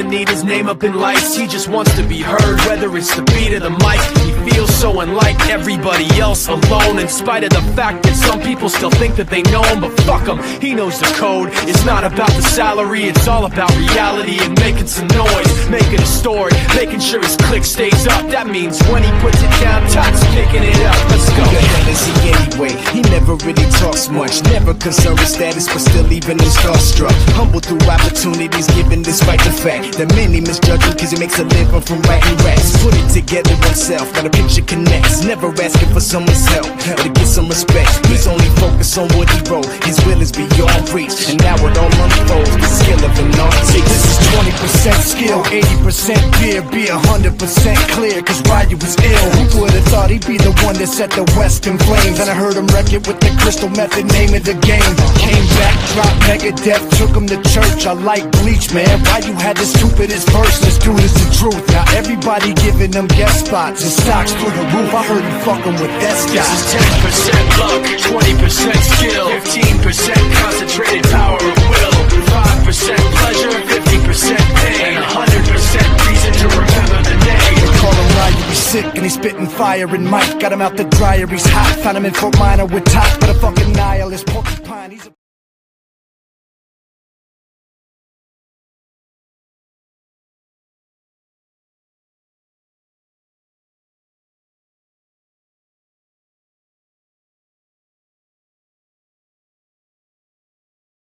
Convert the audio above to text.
doesn't need his name up in lights. He just wants to be heard, whether it's the beat or the mic. He feels so unlike everybody else, alone, in spite of the fact that some people still think that they know him. But fuck him, he knows the code. It's not about the salary, it's all about reality and making some noise, making a story, making sure his click stays up. That means when he puts it down, Todd's picking it up. Let's go. Who the hell is he anyway? He never really talks much, never concerned with status, but still even him starstruck. Humble through opportunities, given despite the fact that many misjudge him cause he makes a living from writing raps. Put it together himself, got a picture connects, never asking for someone's help or to get some respect. He's only focused on what he wrote, his will is beyond reach, and now it all unfolds, the skill of an artist. This is 20% skill, 80% fear, be 100% clear, cause Ryu was ill. Who would've thought he'd be the one that set the West in flames? And I heard him wreck it with the Crystal Method, name of the game. Came back, dropped Megadeth, took him to church. I like Bleach, man, Ryu had the stupidest verse. This dude is the truth. Now everybody giving them guest spots, his stocks through the roof. I heard he fucking with that guy. This is 10% luck, 20% skill, 15% concentrated power of will, 5% pleasure, 50% pain, and 100% reason to remember the name. They call him Ryu, he's sick and he's spitting fire. And Mike got him out the dryer, he's hot. Found him in Fort Minor with top, but a fucking nihilist porcupine. He's a